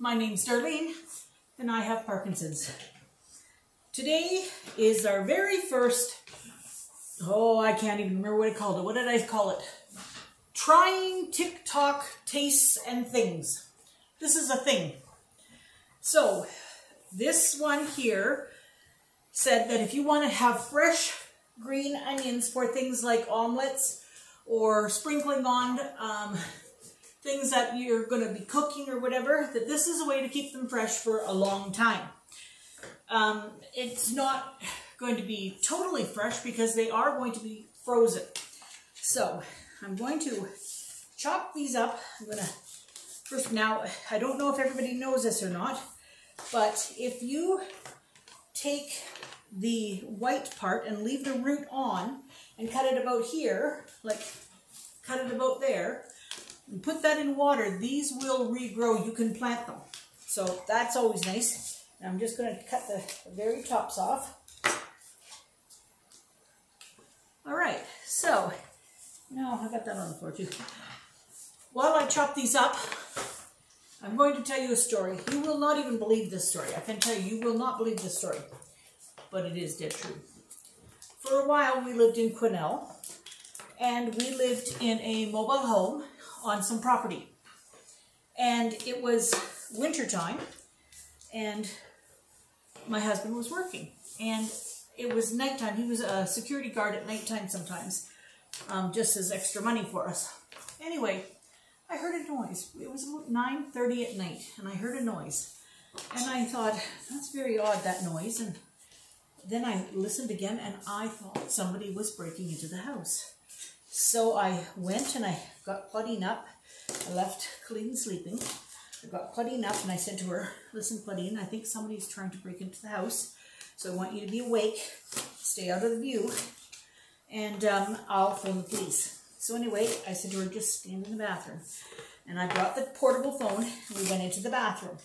My name's Darlene, and I have Parkinson's. Today is our very first, I can't even remember what I called it. What did I call it? Trying TikTok tastes and things. This is a thing. So, this one here said that if you want to have fresh green onions for things like omelets or sprinkling on things that you're going to be cooking or whatever, that this is a way to keep them fresh for a long time. It's not going to be totally fresh because they are going to be frozen. So I'm going to chop these up. I'm going to first, now I don't know if everybody knows this or not, but if you take the white part and leave the root on and cut it about here, like cut it about there, and put that in water, these will regrow. You can plant them. So that's always nice. And I'm just going to cut the very tops off. All right, so now I got that on the floor too. While I chop these up, I'm going to tell you a story. You will not even believe this story. I can tell you, you will not believe this story, but it is dead true. For a while, we lived in Quesnel, and we lived in a mobile home on some property. And it was wintertime, and my husband was working. And it was nighttime. He was a security guard at nighttime sometimes, just as extra money for us. Anyway, I heard a noise. It was about 9:30 at night, and I heard a noise. And I thought, that's very odd, that noise. And then I listened again, and I thought somebody was breaking into the house. So I went and I got Claudine up. I left Colleen sleeping. I got Claudine up and I said to her, listen, Claudine, I think somebody's trying to break into the house. So I want you to be awake, stay out of the view, and I'll phone the police. So anyway, I said to her, just stand in the bathroom. And I brought the portable phone and we went into the bathroom.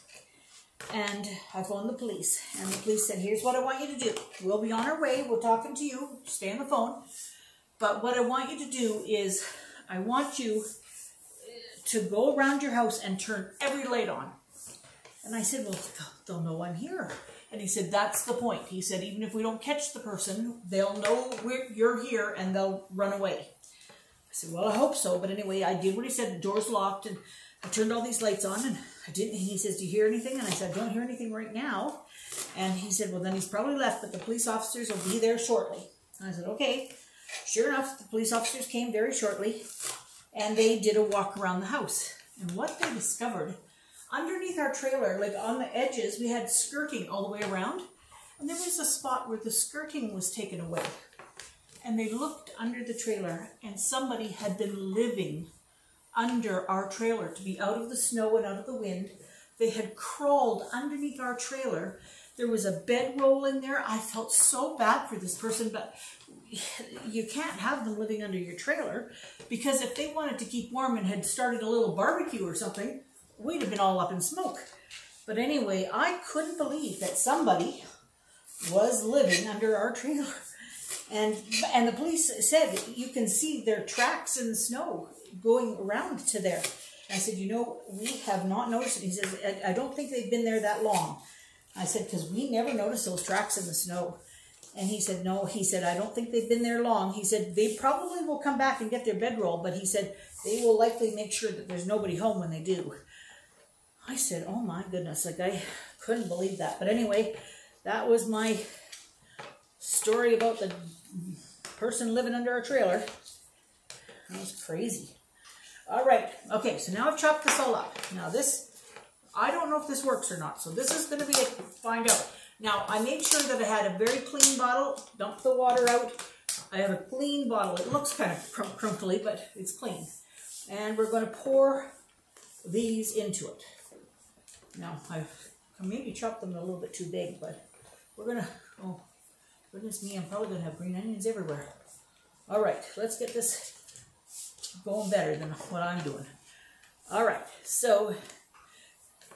And I phoned the police. And the police said, here's what I want you to do. We'll be on our way. We're talking to you. Stay on the phone. But what I want you to do is, I want you to go around your house and turn every light on. And I said, well, they'll know I'm here. And he said, that's the point. He said, even if we don't catch the person, they'll know you're here and they'll run away. I said, well, I hope so. But anyway, I did what he said. The door's locked and I turned all these lights on and I didn't. He says, do you hear anything? And I said, I don't hear anything right now. And he said, well, then he's probably left, but the police officers will be there shortly. And I said, okay. Sure enough, the police officers came very shortly, and they did a walk around the house. And what they discovered, underneath our trailer, like on the edges, we had skirting all the way around, and there was a spot where the skirting was taken away. And they looked under the trailer, and somebody had been living under our trailer to be out of the snow and out of the wind. They had crawled underneath our trailer. There was a bedroll in there. I felt so bad for this person, but you can't have them living under your trailer, because if they wanted to keep warm and had started a little barbecue or something, we'd have been all up in smoke. But anyway, I couldn't believe that somebody was living under our trailer. And the police said, you can see their tracks in the snow going around to there. I said, you know, we have not noticed it. He says, I don't think they've been there that long. I said, because we never noticed those tracks in the snow. And he said, no. He said, I don't think they've been there long. He said, they probably will come back and get their bedroll, but he said, they will likely make sure that there's nobody home when they do. I said, oh my goodness, like I couldn't believe that. But anyway, that was my story about the person living under our trailer. That was crazy. All right. Okay, so now I've chopped this all up. Now this, I don't know if this works or not. So this is going to be a find out. Now, I made sure that I had a very clean bottle. Dumped the water out. I have a clean bottle. It looks kind of crunkly, but it's clean. And we're going to pour these into it. Now, I maybe chopped them a little bit too big, but we're going to, oh, goodness me, I'm probably going to have green onions everywhere. All right, let's get this going better than what I'm doing. All right, so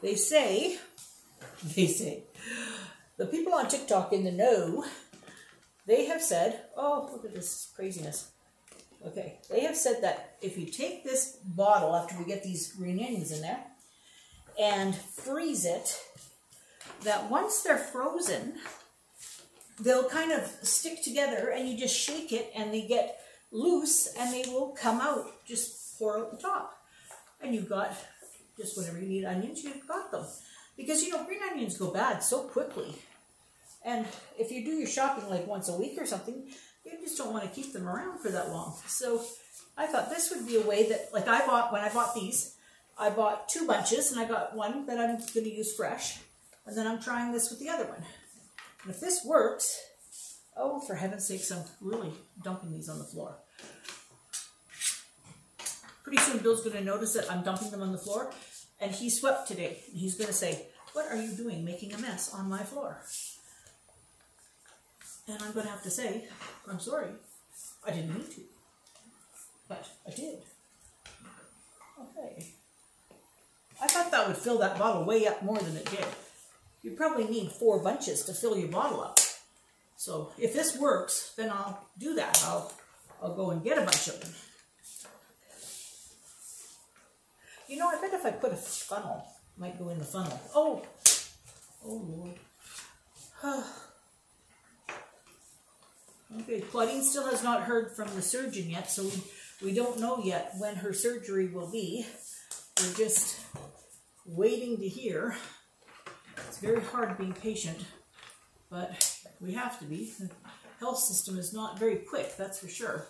they say, the people on TikTok in the know, they have said, oh, look at this craziness. Okay, they have said that if you take this bottle after we get these green onions in there, and freeze it, that once they're frozen, they'll kind of stick together, and you just shake it and they get loose and they will come out. Just pour out the top. And you've got just whenever you need onions, you've got them. Because, you know, green onions go bad so quickly. And if you do your shopping like once a week or something, you just don't want to keep them around for that long. So I thought this would be a way that, like when I bought these, I bought 2 bunches, and I got one that I'm going to use fresh. And then I'm trying this with the other one. And if this works, oh, for heaven's sakes, I'm really dumping these on the floor. Pretty soon Bill's going to notice that I'm dumping them on the floor, and he swept today. And he's going to say, "What are you doing making a mess on my floor?" And I'm going to have to say, "I'm sorry, I didn't mean to, but I did." Okay. I thought that would fill that bottle way up more than it did. You probably need 4 bunches to fill your bottle up. So if this works, then I'll do that. I'll go and get a bunch of them. You know, I bet if I put a funnel, it might go in the funnel. Oh Lord. Okay, Claudine still has not heard from the surgeon yet, so we don't know yet when her surgery will be. We're just waiting to hear. It's very hard being patient, but we have to be. The health system is not very quick, that's for sure.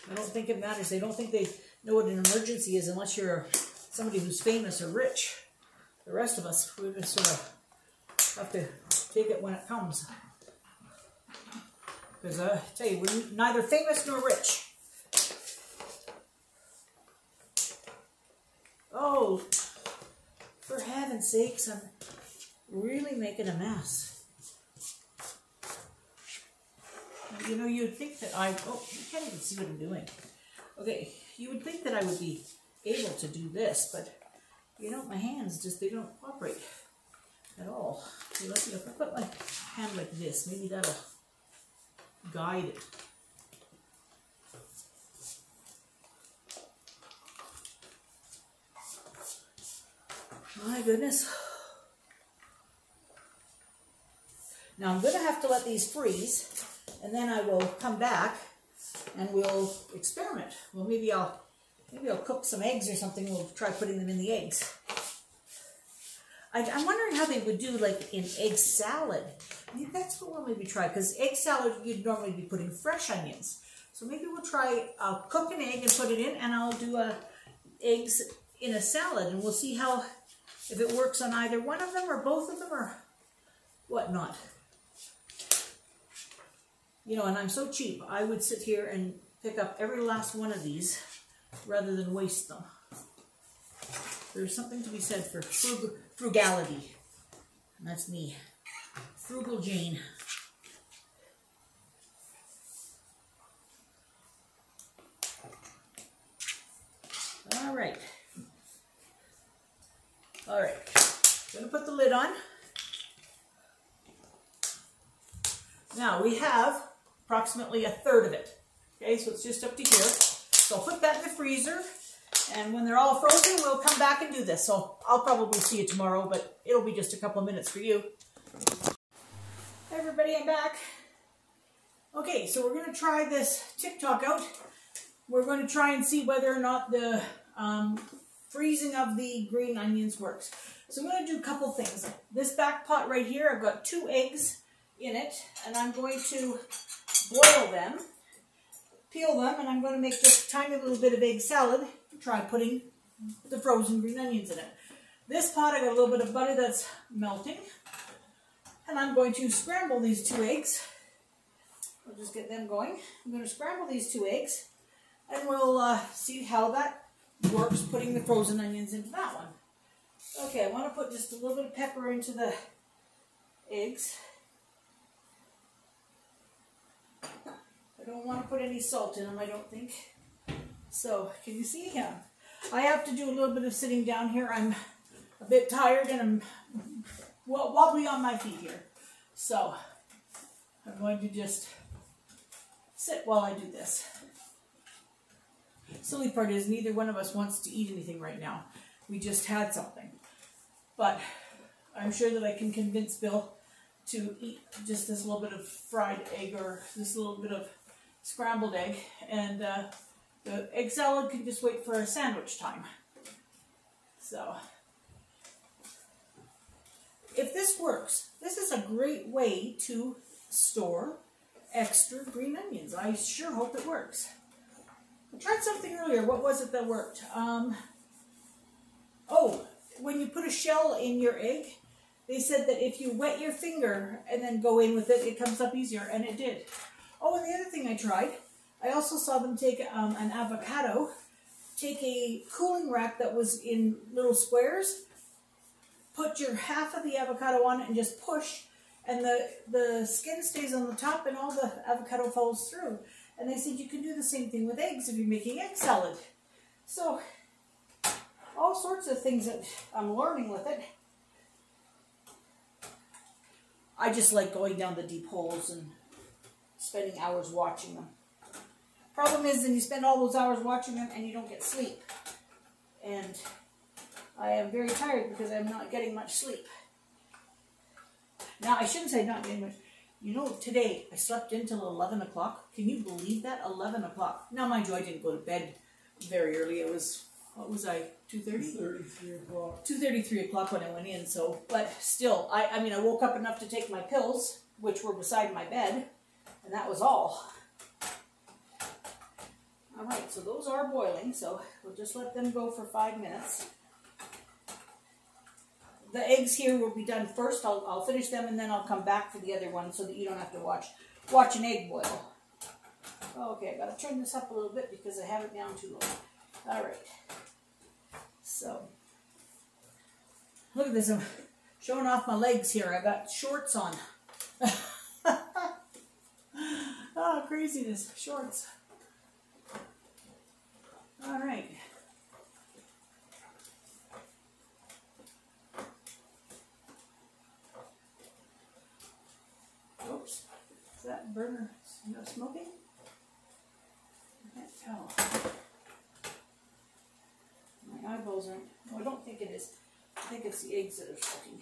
I don't think it matters. They don't think they know what an emergency is unless you're somebody who's famous or rich. The rest of us, we just sort of have to take it when it comes. Because I tell you, we're neither famous nor rich. Oh, for heaven's sakes, I'm really making a mess. You know, you'd think that oh, you can't even see what I'm doing. Okay, you would think that I would be able to do this, but, you know, my hands just, they don't cooperate at all. So let's see, if I put my hand like this, maybe that'll guide it. My goodness. Now I'm going to have to let these freeze, and then I will come back and we'll experiment. Well, maybe I'll cook some eggs or something. We'll try putting them in the eggs. I'm wondering how they would do like in egg salad. I think that's what we'll maybe try, because egg salad you'd normally be putting fresh onions. So maybe we'll try, I'll cook an egg and put it in, and I'll do eggs in a salad, and we'll see how, if it works on either one of them or both of them or whatnot. You know, and I'm so cheap, I would sit here and pick up every last one of these rather than waste them. There's something to be said for frugality. And that's me. Frugal Jane. All right. All right. I'm going to put the lid on. Now we have approximately a third of it. Okay, so it's just up to here. So I'll put that in the freezer, and when they're all frozen, we'll come back and do this. So I'll probably see you tomorrow, but it'll be just a couple of minutes for you. Hey everybody, I'm back. Okay, so we're going to try this TikTok out. We're going to try and see whether or not the freezing of the green onions works. So I'm going to do a couple things. This back pot right here, I've got 2 eggs in it, and I'm going to boil them, peel them, and I'm going to make just a tiny little bit of egg salad. Try putting the frozen green onions in it. This pot, I got a little bit of butter that's melting, and I'm going to scramble these 2 eggs. I'll just get them going. I'm going to scramble these 2 eggs, and we'll see how that works, putting the frozen onions into that one. Okay, I want to put just a little bit of pepper into the eggs. I don't want to put any salt in them, I don't think. So, can you see him? I have to do a little bit of sitting down here. I'm a bit tired and I'm wobbly on my feet here. So, I'm going to just sit while I do this. Silly part is neither one of us wants to eat anything right now. We just had something. but I'm sure that I can convince Bill to eat just this little bit of fried egg or this little bit of scrambled egg, and the egg salad can just wait for a sandwich time. So, if this works, this is a great way to store extra green onions. I sure hope it works. I tried something earlier. What was it that worked? Oh, when you put a shell in your egg, they said that if you wet your finger and then go in with it, it comes up easier, and it did. Oh, and the other thing I tried, I also saw them take an avocado, take a cooling rack that was in little squares, put your half of the avocado on it and just push, and the skin stays on the top and all the avocado falls through. And they said you can do the same thing with eggs if you're making egg salad. So, all sorts of things that I'm learning with it. I just like going down the deep holes and spending hours watching them. Problem is, then you spend all those hours watching them and you don't get sleep. And I am very tired because I'm not getting much sleep. Now, I shouldn't say not getting much. You know, today I slept until 11 o'clock. Can you believe that? 11 o'clock. Now, mind you, I didn't go to bed very early. It was, what was I, 2:30? 2:33 o'clock. 2:33 o'clock when I went in, so, but still, I mean, I woke up enough to take my pills, which were beside my bed, and that was all. All right, so those are boiling, so we'll just let them go for 5 minutes. The eggs here will be done first. I'll finish them, and then I'll come back for the other one so that you don't have to watch an egg boil. Okay, I gotta turn this up a little bit because I have it down too low. All right. So, look at this. I'm showing off my legs here. I got shorts on. Oh, craziness. Shorts. All right. Oops. Is that burner smoking? I can't tell. My eyeballs aren't. No, I don't think it is. I think it's the eggs that are smoking.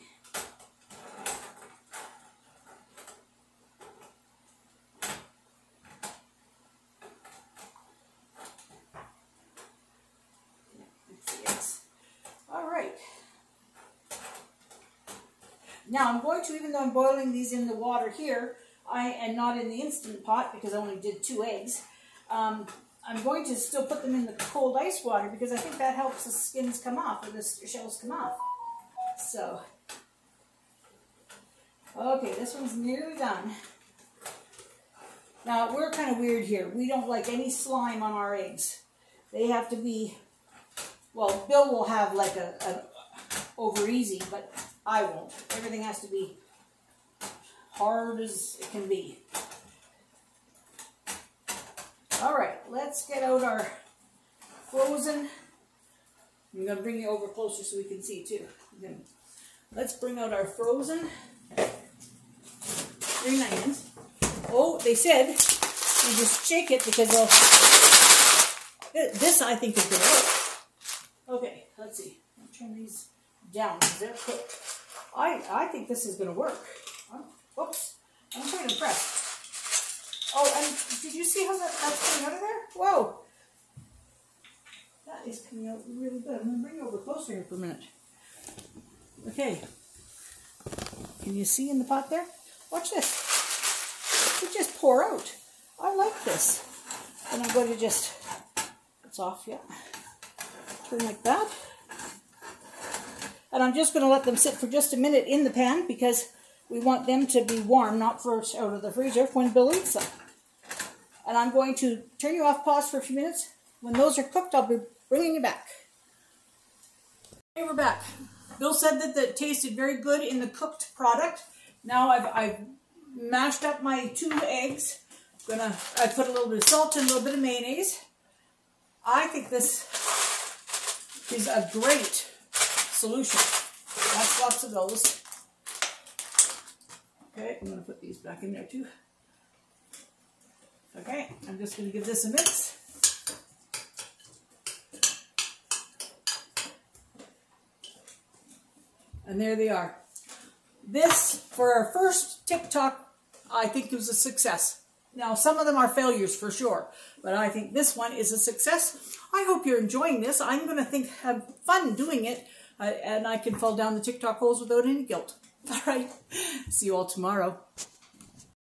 Now I'm going to, even though I'm boiling these in the water here, and not in the Instant Pot because I only did 2 eggs, I'm going to still put them in the cold ice water because I think that helps the skins come off, or the shells come off. So, okay, this one's nearly done. Now, we're kind of weird here. We don't like any slime on our eggs. They have to be, well, Bill will have like an over easy, but I won't. Everything has to be hard as it can be. All right, let's get out our frozen. I'm going to bring you over closer so we can see too. Let's bring out our frozen green onions. Oh, they said you just shake it because this I think is going to work. Okay, let's see. I'll turn these down because they're cooked. I think this is going to work. Whoops. I'm quite impressed. Oh, and did you see how that's coming out of there? Whoa. That is coming out really good. I'm going to bring you over closer here for a minute. Okay. Can you see in the pot there? Watch this. It just pour out. I like this. And I'm going to just, it's off, yeah. Turn like that. And I'm just going to let them sit for just a minute in the pan because we want them to be warm, not fresh out of the freezer when Bill eats them. And I'm going to turn you off, pause for a few minutes. When those are cooked, I'll be bringing you back. Okay, we're back. Bill said that it tasted very good in the cooked product. Now I've mashed up my 2 eggs. I put a little bit of salt and a little bit of mayonnaise. I think this is a great solution. That's lots of those. Okay, I'm going to put these back in there too. Okay, I'm just going to give this a mix. And there they are. This, for our first TikTok, I think it was a success. Now, some of them are failures for sure, but I think this one is a success. I hope you're enjoying this. I'm going to have fun doing it, and I can fall down the TikTok holes without any guilt. All right. See you all tomorrow.